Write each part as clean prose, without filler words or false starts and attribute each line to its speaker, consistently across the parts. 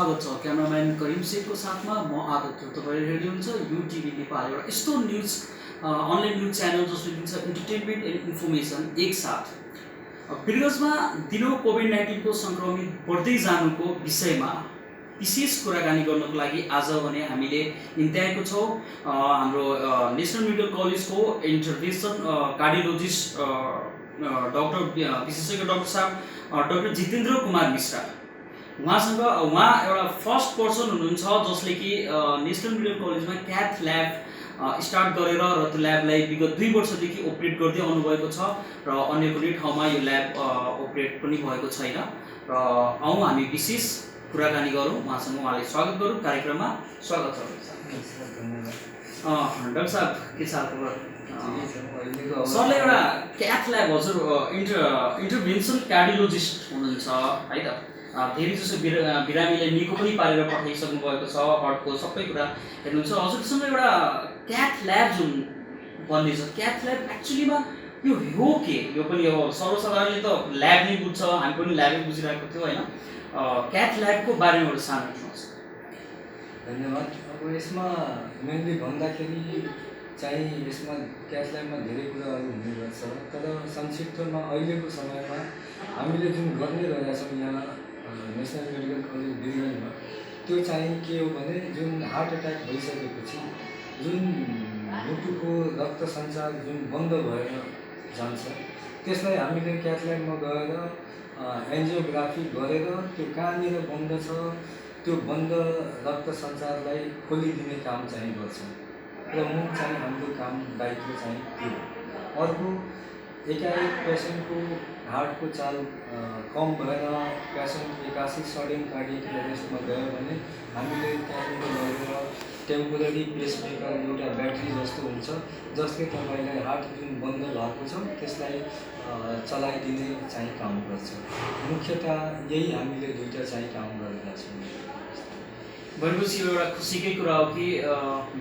Speaker 1: स्वागत छ क्यामेराम्यान करिम शेखको साथमा म आदत हो। तपाईहरु हेर्दै हुनुहुन्छ युटिभी नेपाल, एउटा यस्तो न्युज अनलाइन न्युज च्यानल जसले दिन्छ इन्टरटेनमेन्ट एन्ड इन्फर्मेसन एकसाथ। विगतमा दिनौं कोभिड-19 को संक्रमित बढ्दै जानुको विषयमा विशेष कुराकानी गर्नको लागि आज भने हामीले निम्त्याएको छौं हाम्रो नेशनल मेडिकल कलेजको इन्टरभेन्सन कार्डियोलोजिस्ट डाक्टर विशेषज्ञ डाक्टर साहब डाक्टर जितेन्द्र कुमार मिश्रा। उहाँ एउटा फर्स्ट पर्सन हुनुहुन्छ जसले कि नेशनल मेडिकल कलेजमा क्याथ ल्याब स्टार्ट गरेर र त्यो ल्याबलाई विगत 2 वर्षदेखि अपरेट गर्दै आउनुभएको छ र अन्य कुनै ठाउँमा यो ल्याब अपरेट पनि भएको छैन। र आउँ हामी विशेष कुराकानी गरौँ उहाँसँग, उहाँलाई स्वागत गरौँ कार्यक्रममा। स्वागत छ डाक्टर साहब, के छ खबर? सरले एउटा क्याथ ल्याब हजुर इन्टरभेन्सन कार्डियोलोजिस्ट हुनुहुन्छ है त। धेरै जसो बिरामीलाई निको पनि पारेर पठाइसक्नु भएको छ, हार्टको सबै कुरा हेर्नुहुन्छ। हजुरसँग एउटा क्याथ ल्याब जुन बन्दैछ, क्याथ ल्याब एक्चुअलीमा यो हो के? यो पनि अब सर्वसाधारणले त ल्याब नै बुझ्छ, हामी पनि ल्याबै बुझिरहेको थियो हैन। क्याथ ल्याबको बारेमा एउटा सानो दिनुहोस्।
Speaker 2: धन्यवाद। अब यसमा मेनली भन्दाखेरि चाहिँ यसमा क्याथ ल्याबमा धेरै कुराहरू हुने गर्छ, तर संक्षिप्तमा अहिलेको समयमा हामीले जुन गर्ने रहेका छौँ यहाँ नेशनल मेडिकल कलेज बिरगञ्जमा, त्यो चाहिँ के हो भने जुन हार्ट एट्याक भइसकेपछि जुन मुटुको रक्त सञ्चार जुन बन्द भएर जान्छ, त्यसलाई हामीले क्याथ ल्याबमा गएर एन्जियोग्राफी गरेर त्यो कहाँनिर बन्द छ त्यो बन्द रक्त सञ्चारलाई खोलिदिने काम चाहिँ गर्छ। प्रमुख चाहिँ हाम्रो काम दायित्व चाहिँ त्यो। अर्को, एकाएक पेसेन्टको हार्टको चाल कम भएर पेसेन्ट एकासी सडन कार्डियक एरेस्टमा गयो भने हामीले त्यहाँनिर लगेर टेम्पोररी पेसमेकर एउटा ब्याट्री जस्तो हुन्छ जसले तपाईँलाई हार्ट जुन बन्द भएको छ त्यसलाई चलाइदिने चाहिँ काम गर्छ। मुख्यतः यही हामीले दुईटा चाहिँ काम गरेका छौँ।
Speaker 1: भनेपछि एउटा खुसीकै कुरा हो कि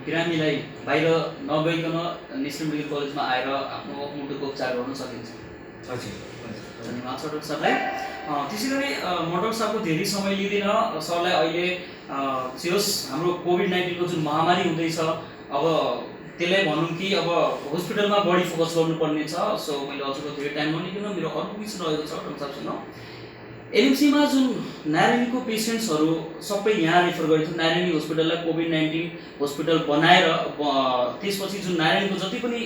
Speaker 1: बिरामीलाई बाहिर नगइकन नेशनल मेडिकल कलेजमा आएर आफ्नो मुटुको उपचार गर्न सकिन्छ।
Speaker 2: हजुर,
Speaker 1: धन्यवाद छ डाक्टर साहबलाई। त्यसै गरी म डाक्टर साहबको धेरै समय लिँदैन, सरलाई अहिले जे होस् हाम्रो कोभिड-19 को जुन महामारी हुँदैछ, अब त्यसलाई भनौँ कि अब हस्पिटलमा बढी फोकस गर्नुपर्ने छ। सो मैले हजुरको धेरै टाइम नलिकन मेरो अर्को क्वेसन रहेको छ डाक्टर साहबसँग। एलएमसीमा जुन नारायणीको पेसेन्ट्सहरू सबै यहाँ रेफर गरेको थियो, नारायणी हस्पिटललाई कोभिड-19 हस्पिटल बनाएर त्यसपछि जुन नारायणीको जति पनि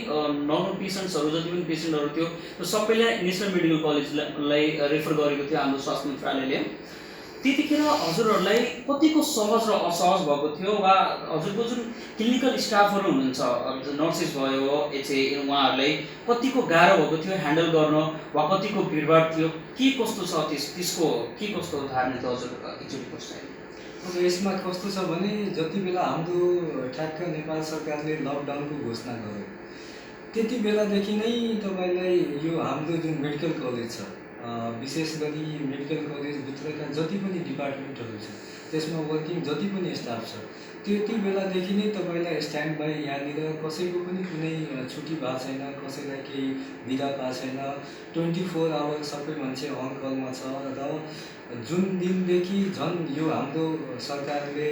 Speaker 1: नर्मल पेसेन्ट्सहरू जति पनि पेसेन्टहरू थियो त्यो सबैलाई नेशनल मेडिकल कलेजलाई रेफर गरेको थियो हाम्रो स्वास्थ्य मन्त्रालयले। त्यतिखेर हजुरहरूलाई कतिको सहज र असहज भएको थियो, वा हजुरको जुन क्लिनिकल स्टाफहरू हुनुहुन्छ नर्सेस भयो एचए, उहाँहरूलाई कतिको गाह्रो भएको थियो ह्यान्डल गर्न, वा कतिको भिडभाड थियो, के कस्तो छ त्यसको के कस्तो धारणा थियो हजुर एकचोटि प्रश्न?
Speaker 2: अब यसमा कस्तो छ भने जति बेला हाम्रो ठ्याक्क नेपाल सरकारले लकडाउनको घोषणा गर्यो त्यति बेलादेखि नै तपाईँलाई यो हाम्रो जुन मेडिकल कलेज छ, विशेष गरी मेडिकल कलेजभित्रका जति पनि डिपार्टमेन्टहरू छ त्यसमा वर्किङ जति पनि स्टाफ छ त्यति बेलादेखि नै तपाईँलाई स्ट्यान्ड बाई यहाँनिर कसैको पनि कुनै छुट्टी भएको छैन, कसैलाई केही बिदा पाएको छैन। 24 आवर सबै मान्छे अन कलमा छ। र जुन दिनदेखि झन् यो हाम्रो सरकारले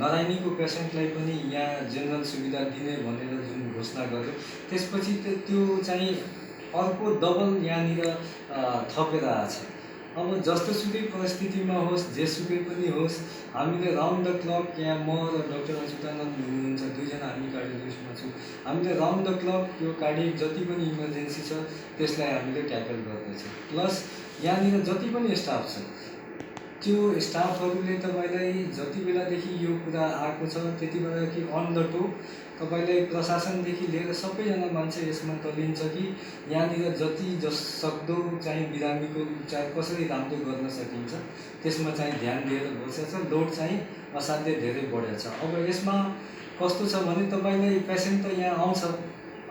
Speaker 2: नारायणीको पेसेन्टलाई पनि यहाँ जेनरल सुविधा दिने भनेर जुन घोषणा गर्यो त्यसपछि त्यो चाहिँ अर्को डबल यहाँनिर थपेर आएको छ। अब जस्तोसुकै परिस्थितिमा होस्, जेसुकै पनि होस्, हामीले राउन्ड द क्लक, यहाँ म र डाक्टर अच्युतानन्द हुनुहुन्छ, दुईजना हामी कार्डियोलोजिस्टमा छौँ, हामीले राउन्ड द क्लक यो कार्डियक जति पनि इमर्जेन्सी छ त्यसलाई हामीले ट्याकल गर्दैछौँ। प्लस यहाँनिर जति पनि स्टाफ छ त्यो स्टाफहरूले तपाईँलाई जति बेलादेखि यो कुरा आएको छ त्यति बेलादेखि अन द टो तपाईँलाई प्रशासनदेखि लिएर सबैजना मान्छे यसमा तलिन्छ कि यहाँनिर जति सक्दो चाहिँ बिरामीको उपचार कसरी राम्रो गर्न सकिन्छ त्यसमा चाहिँ ध्यान दिएर बसेको छ। लोड चाहिँ असाध्यै धेरै बढेको छ। अब यसमा कस्तो छ भने तपाईँलाई पेसेन्ट त यहाँ आउँछ,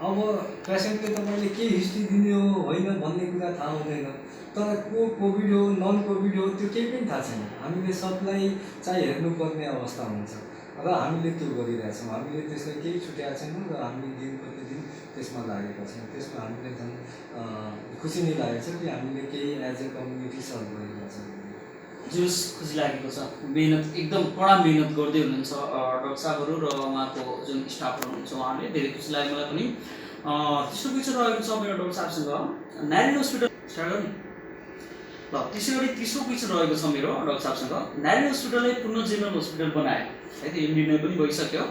Speaker 2: अब पेसेन्टले तपाईँले के हिस्ट्री दिने हो होइन भन्ने कुरा थाहा हुँदैन, तर को कोभिड हो नन कोभिड हो त्यो केही पनि थाहा छैन। हामीले सबलाई चाहिँ हेर्नुपर्ने अवस्था हुन्छ र हामीले त्यो गरिरहेछौँ। हामीले त्यसलाई केही छुट्याएको छैनौँ र हामीले दिन प्रतिदिन त्यसमा लागेका छौँ। त्यसमा हामीले झन् खुसी नै लागेको छ कि हामीले केही एज ए कम्युनिटी सर्भ गरिरहेका छौँ।
Speaker 1: जोस खुसी लागेको छ। मेहनत एकदम कडा मेहनत गर्दै हुनुहुन्छ डाक्टर साहबहरू र उहाँको जुन स्टाफहरू हुनुहुन्छ उहाँले, धेरै खुसी लाग्यो मलाई पनि। तेस्रो क्वेसन रहेको छ मेरो डाक्टर साहबसँग, नारायणी हस्पिटल स्टार्ट गर्ने ल। त्यसै गरी तेस्रो क्वेसन रहेको छ मेरो डाक्टर साहबसँग, नारायणी हस्पिटललाई पुनः जेनरल हस्पिटल बनायो है त, यो निर्णय पनि भइसक्यो।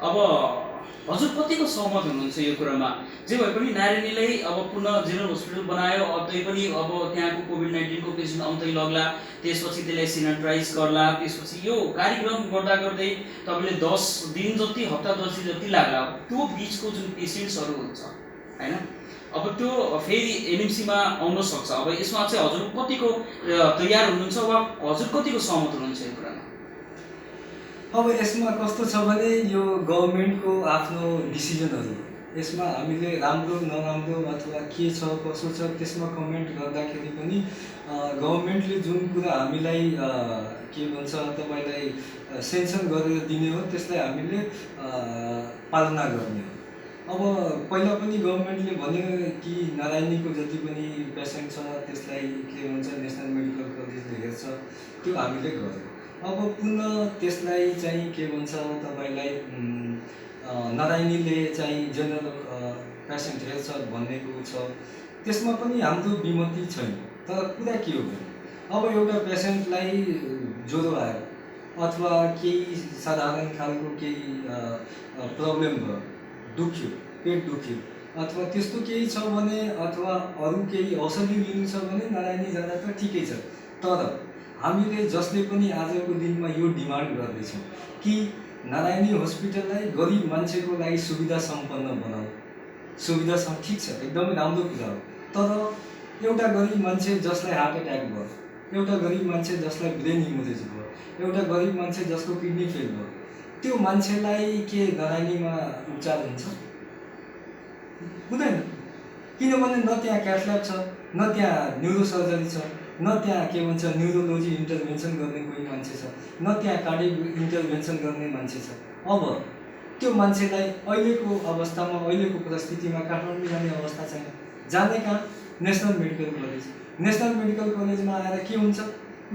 Speaker 1: अब हजुर कतिको सहमत हुनुहुन्छ यो कुरामा? जे भए पनि नारायणीलाई अब पुनः जेनरल हस्पिटल बनायो, तै पनि अब त्यहाँको कोभिड-19 को पेसेन्ट आउँदै लग्ला, त्यसपछि त्यसलाई सेनिटाइज गर्ला, त्यसपछि यो कार्यक्रम गर्दा गर्दै तपाईँले 10 दिन जति, हप्ता 10 दिन जति लाग्ला। त्यो बिचको जुन पेसेन्ट्सहरू हुन्छ हैन, अब त्यो फेरि एनएमसीमा आउन सक्छ। अब यसमा चाहिँ हजुर कतिको तयार हुनुहुन्छ वा हजुर कतिको सहमत हुनुहुन्छ यो कुरामा?
Speaker 2: अब यसमा कस्तो छ भने यो गभर्मेन्टको आफ्नो डिसिजनहरू, यसमा हामीले राम्रो नराम्रो अथवा के छ कसो छ त्यसमा कमेन्ट गर्दाखेरि पनि गभर्मेन्टले जुन कुरा हामीलाई के भन्छ तपाईँलाई सेन्सन गरेर दिने हो त्यसलाई हामीले पालना गर्ने हो। अब पहिला पनि गभर्मेन्टले भन्यो कि नारायणीको जति पनि पेसेन्ट छ त्यसलाई के भन्छ नेसनल मेडिकल कलेजले हेर्छ, त्यो हामीले गर्यो। अब पुनः त्यसलाई चाहिँ के भन्छ तपाईँलाई नारायणीले चाहिँ जेनरल पेसेन्ट हेर्छ भन्नेको छ, त्यसमा पनि हाम्रो विमति छैन। तर कुरा के हो भने अब एउटा पेसेन्टलाई ज्वरो आयो अथवा केही साधारण खालको केही प्रब्लम भयो, दुख्यो, पेट दुख्यो अथवा त्यस्तो केही छ भने अथवा अरू केही औषधि लिनु छ भने नारायणी जाँदा त ठिकै छ। तर हामीले जसले पनि आजको दिनमा यो डिमान्ड गर्दैछौँ कि नारायणी हस्पिटललाई गरिब मान्छेको लागि सुविधा सम्पन्न बनाऊ। सुविधा ठिक छ, एकदमै राम्रो कुरा हो। तर एउटा गरिब मान्छे जसलाई हार्ट एट्याक भयो, एउटा गरिब मान्छे जसलाई ब्रेन हिमोरेज भयो, एउटा गरिब मान्छे जसको किडनी फेल भयो, त्यो मान्छेलाई के नारायणीमा उपचार हुन्छ? हुँदैन। किनभने न त्यहाँ क्याथल्याब छ, न त्यहाँ न्युरोसर्जरी छ, न त्यहाँ के भन्छ न्युरोलोजी इन्टरभेन्सन गर्ने कोही मान्छे छ, न त्यहाँ कार्डियक इन्टरभेन्सन गर्ने मान्छे छ। अब त्यो मान्छेलाई अहिलेको अवस्थामा, अहिलेको परिस्थितिमा काठमाडौँ जाने अवस्था छैन। जाने कहाँ? National medical college. National medical कलेजमा आएर के हुन्छ?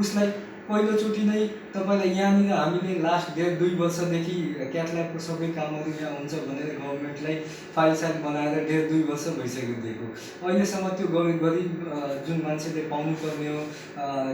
Speaker 2: उसलाई पहिलोचोटि नै तपाईँलाई यहाँनिर हामीले लास्ट 1.5-2 वर्षदेखि क्याथल्याबको सबै कामहरू यहाँ हुन्छ भनेर गभर्मेन्टलाई फाइल साइल बनाएर 1.5-2 वर्ष भइसक्यो दिएको। अहिलेसम्म त्यो गरिब जुन मान्छेले पाउनुपर्ने हो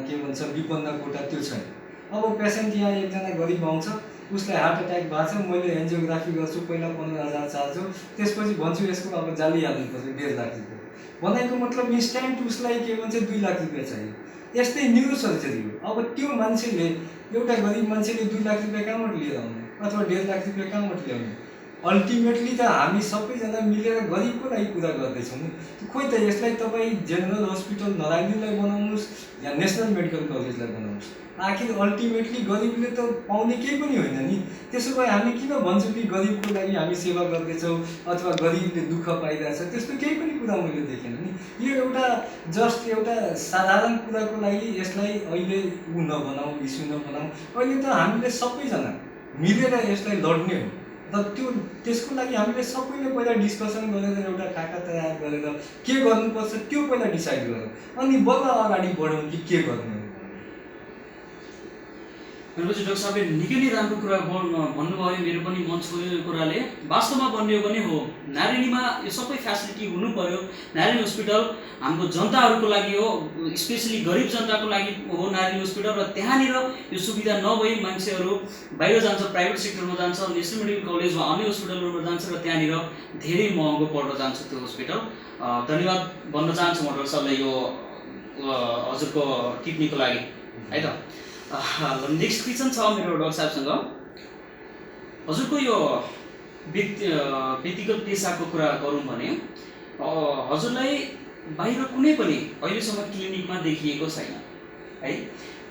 Speaker 2: के भन्छ विपन्न कोटा त्यो छैन। अब पेसेन्ट यहाँ एकजना गरिब आउँछ, उसलाई हार्ट एट्याक भएको छ, मैले एन्जियोग्राफी गर्छु, पहिला 15,000 चार्ज हो, त्यसपछि भन्छु यसको अब जाली हाल्नु पर्छ 1.5 लाख रुपियाँ। भनेको मतलब इन्स्ट्यान्ट उसलाई के भन्छ 2 लाख रुपियाँ चाहियो। यस्तै न्युरोसर्जरी हो। अब त्यो मान्छेले, एउटा गरिब मान्छेले 2 लाख रुपियाँ कहाँबाट लिएर आउने अथवा 1.5 लाख रुपियाँ कहाँबाट ल्याउने? अल्टिमेटली त हामी सबैजना मिलेर गरिबको लागि कुरा गर्दैछौँ नि। खोइ त यसलाई तपाईँ जेनरल हस्पिटल नारायणीलाई बनाउनुहोस् या नेसनल मेडिकल कलेजलाई बनाउनुहोस्, आखिर अल्टिमेटली गरिबले त पाउने केही पनि होइन नि। त्यसो भए हामी किन भन्छौँ कि गरिबको लागि हामी सेवा गर्दैछौँ अथवा गरिबले दुःख पाइरहेछ? त्यस्तो केही पनि कुरा मैले देखेन नि। यो एउटा जस्ट एउटा साधारण कुराको लागि यसलाई अहिले नबनाऊ, इस्यु नबनाऊ। अहिले त हामीले सबैजना मिलेर यसलाई लड्ने हो। र त्यसको लागि हामीले सबैले पहिला डिस्कसन गरेर एउटा खाका तयार गरेर के गर्नुपर्छ त्यो पहिला डिसाइड गरौँ, अनि बल्ल अगाडि बढौँ कि के गर्ने हो।
Speaker 1: भनेपछि डाक्टर साहबले निकै नै राम्रो कुरा भन्नुभयो, मेरो पनि मन छोयो यो कुराले। वास्तवमा भन्ने हो भने हो नारायणीमा यो सबै फ्यासिलिटी हुनु पर्यो। नारायणी हस्पिटल हाम्रो जनताहरूको लागि हो, स्पेसली गरिब जनताको लागि हो नारायणी हस्पिटल। र त्यहाँनिर यो सुविधा नभई मान्छेहरू बाहिर जान्छ, प्राइभेट सेक्टरमा जान्छ, नेसनल मेडिकल कलेज वा अन्य हस्पिटलहरूमा जान्छ र त्यहाँनिर धेरै महँगो पर्न जान्छ त्यो हस्पिटल। धन्यवाद भन्न चाहन्छु म डाक्टर साहबलाई यो हजुरको टिप्पणीको लागि है त। नेक्स्ट क्वेसन छ मेरो डाक्टर साहबसँग, हजुरको यो व्यक्तिगत पेसाको कुरा गरौँ भने हजुरलाई बाहिर कुनै पनि अहिलेसम्म क्लिनिकमा देखिएको छैन है।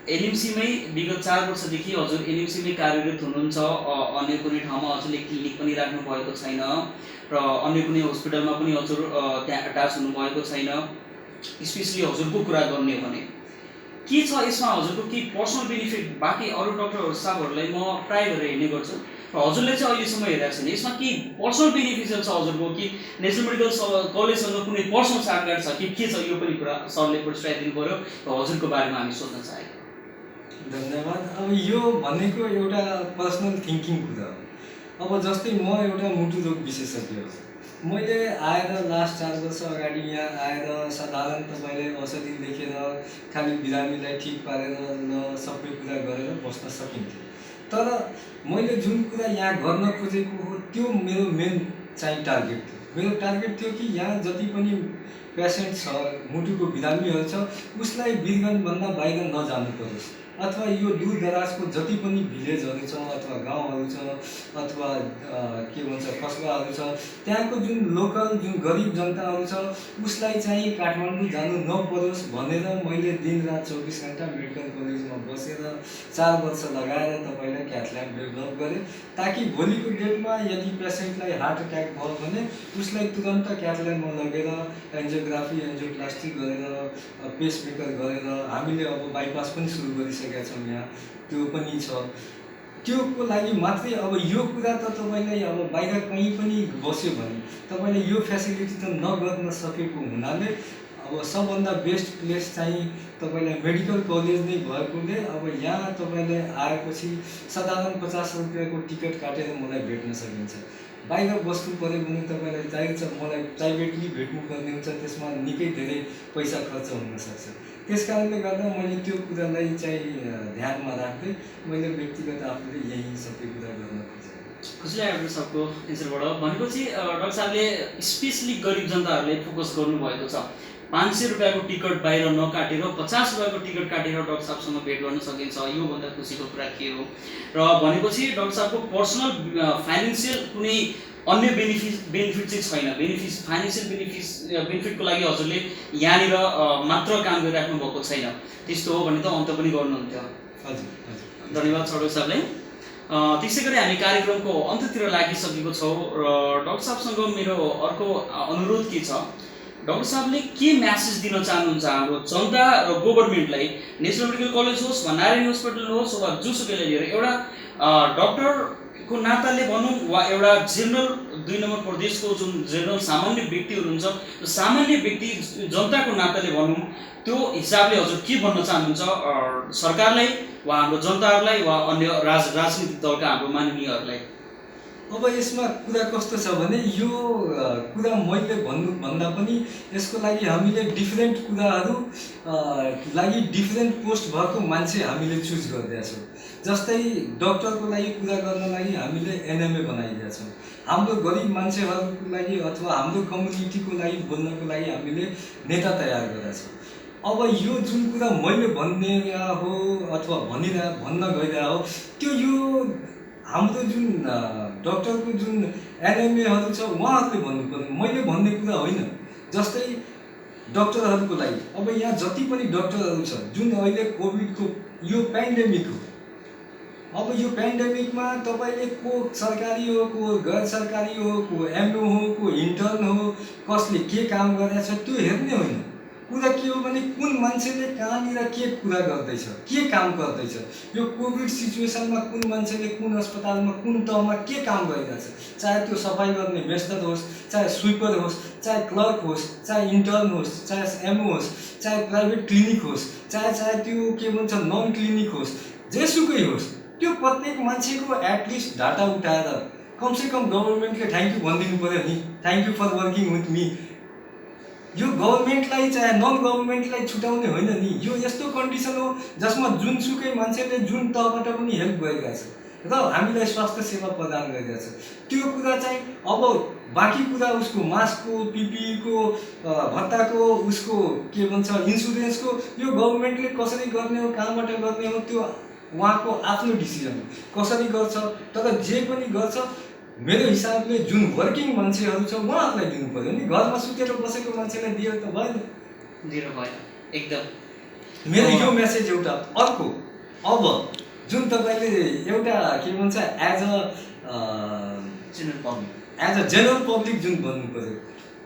Speaker 1: एनएमसीमै विगत 4 वर्षदेखि हजुर एनएमसीमै कार्यरत हुनुहुन्छ। अन्य कुनै ठाउँमा हजुरले क्लिनिक पनि राख्नु भएको छैन र अन्य कुनै हस्पिटलमा पनि हजुर त्यहाँ अट्याच हुनुभएको छैन। स्पेसली हजुरको कुरा गर्ने हो भने के छ यसमा हजुरको के पर्सनल बेनिफिट? बाँकी अरू डाक्टर साहबहरूलाई म ट्राई गरेर हेर्ने गर्छु र हजुरले चाहिँ अहिलेसम्म हेरेको छैन। यसमा के पर्सनल बेनिफिट छ हजुरको कि नेसनल मेडिकल कलेजसँग कुनै पर्सनल साथगाट छ कि के छ? यो पनि कुरा सरले पुरस्कार दिनु पऱ्यो र हजुरको बारेमा हामी सोध्न चाहेको।
Speaker 2: धन्यवाद। अब यो भनेको एउटा पर्सनल थिङ्किङ कुरा हो। अब जस्तै म एउटा मुटु रोग विशेषज्ञ हो। मैले आएर लास्ट 4 वर्ष अगाडि यहाँ आएर साधारण तपाईँले औषधि लेखेर खालि बिरामीलाई ठिक पारेर ल सबै कुरा गरेर बस्न सकिन्थ्यो। तर मैले जुन कुरा यहाँ गर्न खोजेको हो त्यो मेरो मेन चाहिँ टार्गेट थियो। मेरो टार्गेट थियो कि यहाँ जति पनि पेसेन्ट छ, मुटुको बिरामीहरू छ, उसलाई वीरगन्जभन्दा बाहिर नजानु परोस्, अथवा यो दूरदराजको जति पनि भिलेजहरू छ अथवा गाउँहरू छ अथवा के भन्छ कस्बाहरू छ, त्यहाँको जुन लोकल जुन गरिब जनताहरू छ उसलाई चाहिँ काठमाडौँ जानु नपरोस् भनेर मैले दिनरात 24 घन्टा मेडिकल कलेजमा बसेर 4 वर्ष लगाएर तपाईँलाई क्याथ ल्याब डेभलप गरेँ, ताकि भोलिको डेटमा यदि पेसेन्टलाई हार्ट एट्याक भयो भने उसलाई तुरन्त क्याथ ल्याबमा लगेर एन्जियोग्राफी एन्जियोप्लास्टी गरेर पेसमेकर गरेर हामीले अब बाइपास पनि सुरु गरिसकेका छौँ यहाँ, त्यो पनि छ। त्योको लागि मात्रै अब यो कुरा त तपाईँलाई अब बाहिर कहीँ पनि बस्यो भने तपाईँले यो फेसिलिटी त नगर्न सकेको हुनाले अब सबभन्दा बेस्ट प्लेस चाहिँ तपाईँलाई मेडिकल कलेज नै भएकोले अब यहाँ तपाईँले आएपछि साधारण 50 रुपियाँको टिकट काटेर मलाई भेट्न सकिन्छ। बाहिर बस्नु पऱ्यो भने तपाईँलाई चाहिन्छ मलाई प्राइभेटली भेट्नुपर्ने हुन्छ, त्यसमा निकै धेरै पैसा खर्च हुनसक्छ। त्यस कारणले गर्दा मैले त्यो कुरालाई चाहिँ ध्यानमा राख्दै मैले व्यक्तिगत आफूले यही सबै कुरा गर्न खोजेँ।
Speaker 1: खुसी लाग्यो डाक्टर साहबको एन्सरबाट। भनेपछि डाक्टर साहबले स्पेसली गरिब जनताहरूलाई फोकस गर्नुभएको छ। 500 रुपियाँको टिकट बाहिर नकाटेर 50 रुपियाँको टिकट काटेर डाक्टर साहबसँग भेट गर्न सकिन्छ, योभन्दा खुसीको कुरा के हो? र भनेपछि डाक्टर साहबको पर्सनल फाइनेन्सियल कुनै अन्य बेनिफिट चाहिँ छैन, फाइनेन्सियल बेनिफिटको लागि हजुरले यहाँनिर मात्र काम गरिराख्नु भएको छैन, त्यस्तो हो भने त अन्त पनि गर्नुहुन्थ्यो।
Speaker 2: हजुर
Speaker 1: धन्यवाद छ डाक्टर साहबले। त्यसै गरी हामी कार्यक्रमको अन्त्यतिर लागिसकेको छौँ र डाक्टर साहबसँग मेरो अर्को अनुरोध के छ, डाक्टर साहबले के म्यासेज दिन चाहनुहुन्छ हाम्रो जनता र गभर्मेन्टलाई? नेसनल मेडिकल कलेज होस् वा नारायण हस्पिटल होस् वा जुसुकैलाई लिएर एउटा डक्टरको नाताले भनौँ वा एउटा जेनरल 2 नम्बर प्रदेशको जुन जेनरल सामान्य व्यक्तिहरू हुन्छ, त्यो सामान्य व्यक्ति जनताको नाताले भनौँ, त्यो हिसाबले हजुर के भन्न चाहनुहुन्छ सरकारलाई वा हाम्रो जनताहरूलाई वा अन्य राजनीतिक दलका हाम्रो माननीयहरूलाई?
Speaker 2: अब यसमा कुरा कस्तो छ भने यो कुरा मैले भन्नुभन्दा पनि यसको लागि हामीले डिफ्रेन्ट कुराहरू लागि डिफ्रेन्ट पोस्ट भएको मान्छे हामीले चुज गरिदिएका छौँ। जस्तै डक्टरको लागि कुरा गर्न लागि हामीले एनएमए बनाइदिएका छौँ, हाम्रो गरिब मान्छेहरूको लागि अथवा हाम्रो कम्युनिटीको लागि बोल्नको लागि हामीले नेता तयार गरेका छौँ। अब यो जुन कुरा मैले भन्ने हो अथवा भन्न गइरहेको हो त्यो यो हाम्रो जुन डक्टरको जुन एनएमएहरू छ उहाँहरूले भन्नुपर्ने, मैले भन्ने कुरा होइन। जस्तै डक्टरहरूको लागि अब यहाँ जति पनि डक्टरहरू छ जुन अहिले कोभिडको यो पेन्डेमिक हो, अब यो पेन्डेमिकमा तपाईँले को सरकारी हो को गैर सरकारी हो को एमओ हो को इन्टर्न हो कसले के काम गरेछ त्यो हेर्ने होइन। कुरा के हो भने कुन मान्छेले कहाँनिर के कुरा गर्दैछ, के काम गर्दैछ, यो कोभिड सिचुएसनमा कुन मान्छेले कुन अस्पतालमा कुन तहमा के काम गरिरहेछ, चाहे त्यो सफाइ गर्ने मेस्टर होस्, चाहे स्विपर होस्, चाहे क्लर्क होस्, चाहे इन्टर्न होस्, चाहे एमओ होस्, चाहे प्राइभेट क्लिनिक होस्, चाहे त्यो के भन्छ नन क्लिनिक होस्, जेसुकै होस्, त्यो प्रत्येक मान्छेको एटलिस्ट डाटा उठाएर कमसेकम गभर्मेन्टले थ्याङ्क यू भनिदिनु पऱ्यो नि, thank you for working with me. यो गभर्मेन्टलाई चाहे नन गभर्मेन्टलाई छुटाउने होइन नि, यो यस्तो कन्डिसन हो जसमा जुनसुकै मान्छेले जुन तहबाट पनि हेल्प गरिरहेछ र हामीलाई स्वास्थ्य सेवा प्रदान गरिरहेछ। त्यो कुरा चाहिँ अब बाँकी कुरा उसको मास्कको पिपिईको भत्ताको उसको के भन्छ इन्सुरेन्सको यो गभर्मेन्टले कसरी गर्ने हो कहाँबाट गर्ने हो त्यो उहाँको आफ्नो डिसिजन कसरी गर्छ। तर जे पनि गर्छ मेरो हिसाबले जुन वर्किङ मान्छेहरू छ उहाँहरूलाई दिनु पर्यो नि, घरमा सुतेर बसेको मान्छेलाई दिएर त भएन,
Speaker 1: दिनु भएन एकदम।
Speaker 2: मेरो यो मेसेज एउटा। अर्को अब जुन तपाईँले एउटा के भन्छ एज अ जेनरल पब्लिक जुन भन्नु पर्यो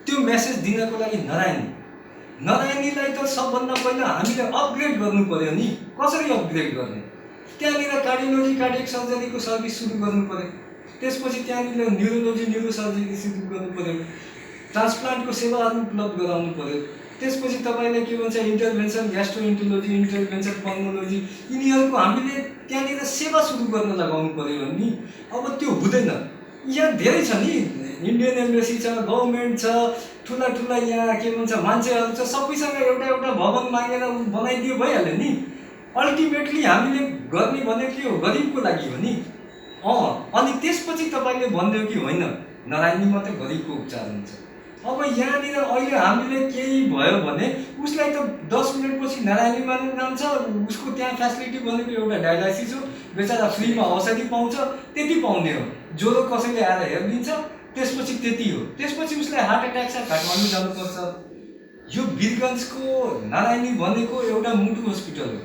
Speaker 2: त्यो मेसेज दिनको लागि नारायणीलाई त सबभन्दा पहिला हामीले अपग्रेड गर्नु पर्यो नि। कसरी अपग्रेड गर्ने? त्यहाँनिर कार्डियोलोजी कार्डियक सर्जरीको सर्भिस सुरु गर्नु पर्यो, त्यसपछि त्यहाँनिर न्युरोलोजी न्युरो सर्जरी सुरु गर्नु पर्यो, ट्रान्सप्लान्टको सेवाहरू उपलब्ध गराउनु पर्यो, त्यसपछि तपाईँले के भन्छ इन्टरभेन्सन ग्यास्ट्रोइन्टोलोजी इन्टरभेन्सन पल्मोलोजी यिनीहरूको हामीले त्यहाँनिर सेवा सुरु गर्न लगाउनु पऱ्यो नि। अब त्यो हुँदैन। यहाँ धेरै छ नि, इन्डियन एम्बेसी छ, गभर्मेन्ट छ, ठुला ठुला यहाँ के भन्छ मान्छेहरू छ, सबैसँग एउटा एउटा भवन मागेर बनाइदियो भइहाल्यो नि। अल्टिमेटली हामीले गर्ने भनेको के हो, गरिबको लागि हो नि। अनि त्यसपछि तपाईँले भनिदियो कि होइन नारायणीमा त गरिबको उपचार हुन्छ। अब यहाँनिर अहिले हामीले केही भयो भने उसलाई त 10 मिनटपछि नारायणीमा जान्छ, उसको त्यहाँ फेसिलिटी भनेको एउटा डायलाइसिस हो, बेचारा फ्रीमा औषधि पाउँछ, त्यति पाउने हो। ज्वरो कसैले आएर हेरिदिन्छ, त्यसपछि त्यति हो। त्यसपछि उसलाई हार्ट एट्याक छ, काठमाडौँ जानुपर्छ। यो वीरगन्जको नारायणी भनेको एउटा मुटु हस्पिटल हो।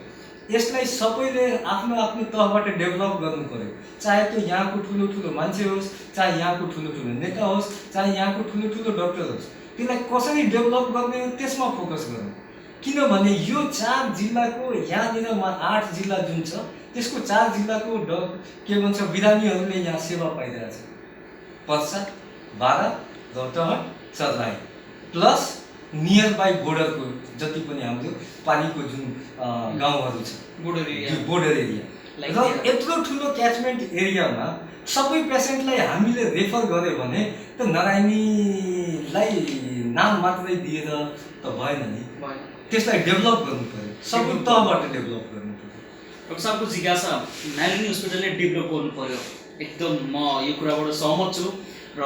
Speaker 2: यसलाई सबैले आफ्नो आफ्नो तहबाट डेभलप गर्नु पर्यो। चाहे त्यो यहाँको ठुलो ठुलो मान्छे होस्, चाहे यहाँको ठुलो ठुलो नेता होस्, चाहे यहाँको ठुलो ठुलो डक्टर होस्, त्यसलाई कसरी डेभलप गर्ने हो त्यसमा फोकस गर्नु। किनभने यो 4 जिल्लाको यहाँनिर 8 जिल्ला जुन छ त्यसको 4 जिल्लाको के भन्छ बिरामीहरूले यहाँ सेवा पाइरहेछ। Parsa, Bara, Rautahat, Sarlahi plus near by बोर्डरको जति पनि हाम्रो पानीको जुन गाउँहरू छ बोर्डर एरिया र यत्रो ठुलो क्याचमेन्ट एरियामा सबै पेसेन्टलाई हामीले रेफर गर्यो भने त नारायणीलाई नाम मात्रै दिएर त भएन नि। त्यसलाई डेभलप गर्नु पर्यो, सबै तहबाट डेभलप गर्नु पर्यो।
Speaker 1: डक्टर साहबको जिज्ञासा नारायणी हस्पिटलले डेभलप गर्नु पर्यो, एकदम म यो कुराबाट सहमत छु र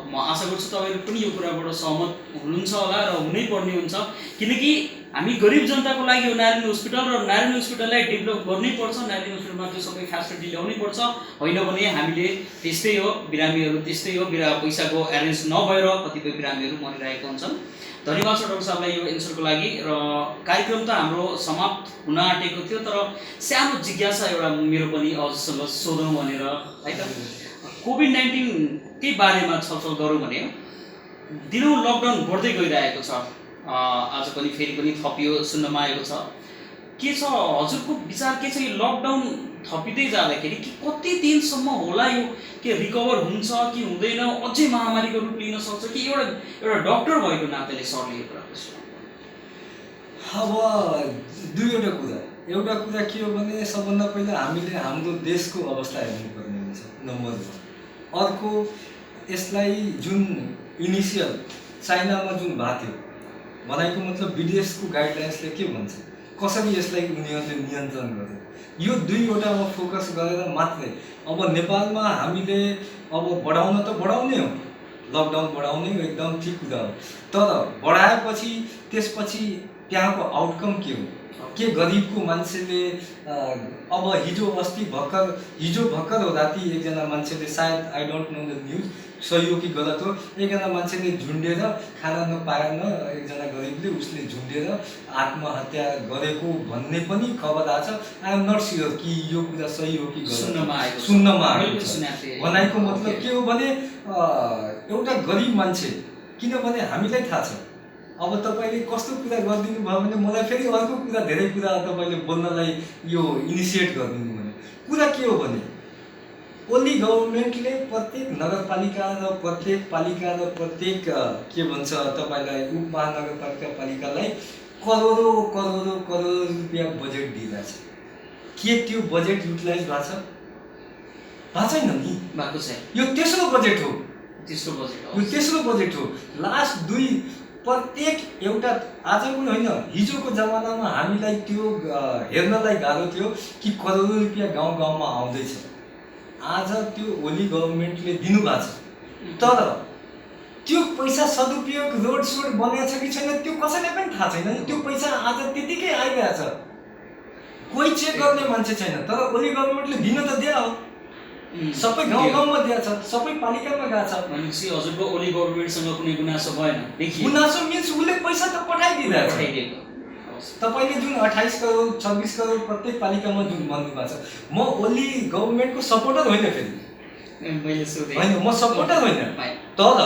Speaker 1: म आशा गर्छु तपाईँहरू पनि यो कुराबाट सहमत हुनुहुन्छ होला र हुनै पर्ने हुन्छ। किनकि हामी गरिब जनताको लागि हो नारायणी हस्पिटल र नारायणी हस्पिटललाई डेभलप गर्नै पर्छ। नारायणी हस्पिटलमा त्यो सबै फेसिलिटी ल्याउनै पर्छ, होइन भने हामीले त्यस्तै हो, बिरामीहरू त्यस्तै हो, पैसाको एरेन्ज नभएर कतिपय बिरामीहरू मरिरहेका हुन्छन्। धन्यवाद छ डक्टर साहबलाई यो एन्सरको लागि। र कार्यक्रम त हाम्रो समाप्त हुन आँटेको थियो, तर सानो जिज्ञासा एउटा मेरो पनि हजुरसँग सोधौँ भनेर है त। कोभिड-19 कै बारेमा छलफल गरौँ भने दिनौँ लकडाउन बढ्दै गइरहेको छ, आज पनि फेरि पनि थपियो सुन्नमा आएको छ। के छ हजुरको विचार के छ, यो लकडाउन थपिँदै जाँदाखेरि कि कति दिनसम्म होला यो, के रिकभर हुन्छ कि हुँदैन, अझै महामारीको रूप लिन सक्छ कि एउटा डक्टर भएको नाताले सरले यो कुरा बुझ्छ?
Speaker 2: अब दुईवटा कुरा। एउटा कुरा के हो भने सबभन्दा पहिला हामीले हाम्रो देशको अवस्था हेर्नुपर्ने हुन्छ, नम्बर 1। अर्को यसलाई जुन इनिसियल चाइनामा जुन भएको थियो भनेको मतलब विदेशको गाइडलाइन्सले के भन्छ, कसरी यसलाई उनीहरूले नियन्त्रण गर्यो, यो दुईवटामा फोकस गरेर मात्रै। अब नेपालमा हामीले अब बढाउन त बढाउने हो, लकडाउन बढाउने हो, एकदम ठिक कुरा हो। तर बढाएपछि त्यसपछि त्यहाँको आउटकम के हो, के गरिबको मान्छेले अब हिजो भर्खर हो राति एकजना मान्छेले, सायद I don't know the news, सही हो कि गलत हो, एकजना मान्छेले झुन्डेर खाना नपाएन, एकजना गरिबले उसले झुन्डेर आत्महत्या गरेको भन्ने पनि खबर आएको छ। आई एम नट स्योर कि यो कुरा सही हो कि गलत, सुन्नमा आएको छ। भनेको मतलब के हो भने एउटा गरिब मान्छे, किनभने हामीलाई थाहा छ। अब तपाईँले कस्तो कुरा गरिदिनु भयो भने मलाई फेरि अर्को कुरा, धेरै कुरा तपाईँले बोल्नलाई यो इनिसिएट गरिदिनु भने कुरा के हो भने ओली गभर्मेन्टले प्रत्येक नगरपालिका र प्रत्येक पालिका र प्रत्येक के भन्छ तपाईँलाई उपमहानगरपालिकालाई करोडौँ रुपियाँ बजेट दिइरहेछ। के त्यो बजेट युटिलाइज भएको छ? भएको छैन नि,
Speaker 1: भएको छैन।
Speaker 2: यो तेस्रो बजेट हो,
Speaker 1: यो
Speaker 2: तेस्रो बजेट हो। लास्ट प्रत्येक एउटा आज पनि होइन, हिजोको जमानामा हामीलाई त्यो हेर्नलाई गाह्रो थियो कि करोडौँ रुपियाँ गाउँ गाउँमा आउँदैछ। आज त्यो ओली गभर्मेन्टले दिनुभएको छ, तर त्यो पैसा सदुपयोग रोड सोड बनेको छ कि छैन त्यो कसैलाई पनि थाहा छैन। त्यो पैसा आज त्यतिकै आइरहेछ, कोही चेक गर्ने मान्छे छैन। तर ओली गभर्मेन्टले दिन त दिया हो, सबै गाउँ गाउँमा दिएको छ, सबै पालिकामा गएको छ।
Speaker 1: भनेपछि हजुरको ओली गभर्मेन्टसँग कुनै गुनासो भएन?
Speaker 2: गुनासो मिन्स उसले पैसा त पठाइदिरहेछ। तपाईँले जुन 28 करोड 26 करोड प्रत्येक पालिकामा जुन भन्नुभएको छ, म ओली गभर्मेन्टको सपोर्टर होइन, फेरि होइन म सपोर्टर होइन, तर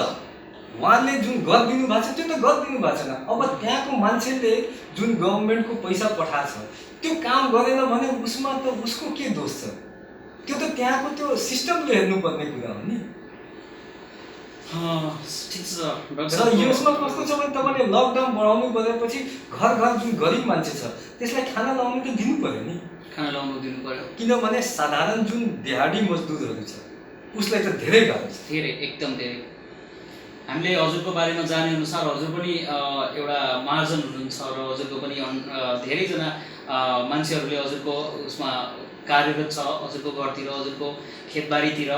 Speaker 2: उहाँले जुन गरिदिनु भएको छ त्यो त गरिदिनु भएको छैन। अब त्यहाँको मान्छेले जुन गभर्मेन्टको पैसा पठाएको छ त्यो काम गरेन भने उसमा त उसको के दोष छ? त्यो त त्यहाँको त्यो सिस्टमले हेर्नुपर्ने कुरा हो नि।
Speaker 1: ठिक छ डाक्टर
Speaker 2: र
Speaker 1: साहब।
Speaker 2: यसमा कस्तो छ भने तपाईँले लकडाउन बढाउनु परेपछि घर घर जुन गरिब मान्छे छ त्यसलाई खाना लाउनु त दिनु पर्यो नि,
Speaker 1: खाना लाउनु दिनु पर्यो।
Speaker 2: किनभने साधारण जुन दिहाडी मजदुरहरू छ उसलाई त धेरै गाह्रो छ।
Speaker 1: धेरै, एकदम धेरै। हामीले हजुरको बारेमा जाने अनुसार हजुर पनि एउटा महाजन हुनुहुन्छ र हजुरको पनि धेरैजना मान्छेहरूले हजुरको उसमा कार्यरत छ, हजुरको घरतिर, हजुरको खेतबारीतिर।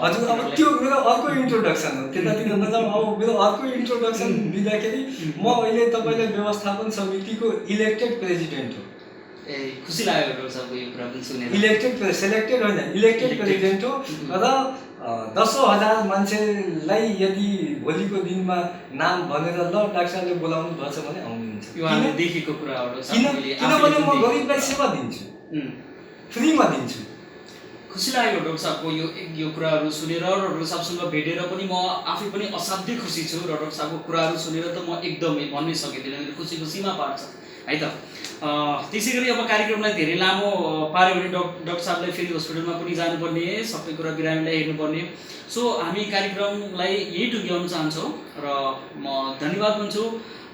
Speaker 2: हजुर अब त्यो मेरो अर्को इन्ट्रोडक्सन हो, त्यतातिर नजाउँ। अब मेरो अर्को इन्ट्रोडक्सन दिँदाखेरि म अहिले तपाईँलाई व्यवस्थापन समितिको इलेक्टेड प्रेसिडेन्ट हो।
Speaker 1: ए खुसी लाग्यो डाक्टर साहबको यो कुरा पनि सुनेर।
Speaker 2: सेलेक्टेड होइन, इलेक्टेड प्रेसिडेन्ट हो। र 10,000 मान्छेलाई यदि भोलिको दिनमा नाम भनेर ल डाक्टर साहबले बोलाउनु पर्छ भने आउनुहुन्छ।
Speaker 1: यो हामीले देखेको कुरा हो डाक्टर साहब।
Speaker 2: किनभने म गरिबलाई सेवा दिन्छु, फ्रीमा दिन्छु।
Speaker 1: खुसी लाग्यो डाक्टर साहबको यो कुराहरू सुनेर र डाक्टर साहबसँग भेटेर पनि म आफै पनि असाध्यै खुसी छु। र डाक्टर साहबको कुराहरू सुनेर त म एकदमै भन्नै सकिँदैन, मेरो खुसीको सीमा पार छ है त। त्यसै गरी अब कार्यक्रमलाई धेरै लामो पार्यो भने डाक्टर साहबलाई फेरि हस्पिटलमा पनि जानुपर्ने, सबै कुरा बिरामीलाई हेर्नुपर्ने। सो हामी कार्यक्रमलाई यही टुङ्ग्याउन चाहन्छौँ र म धन्यवाद भन्छु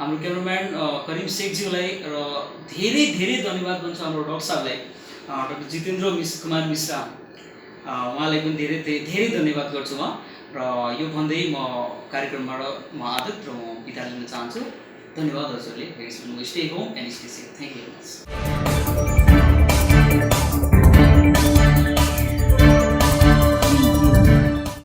Speaker 1: हाम्रो क्यामेराम्यान करिम शेखज्यूलाई, र धेरै धेरै धन्यवाद भन्छु हाम्रो डाक्टर साहबलाई, डाक्टर जितेन्द्र कुमार मिश्रा, उहाँलाई पनि धेरै धेरै धन्यवाद गर्छु म। र यो भन्दै म कार्यक्रमबाट म आदत र म बिदा लिन चाहन्छु। धन्यवाद हजुरले। Stay home and stay safe. Thank you very much.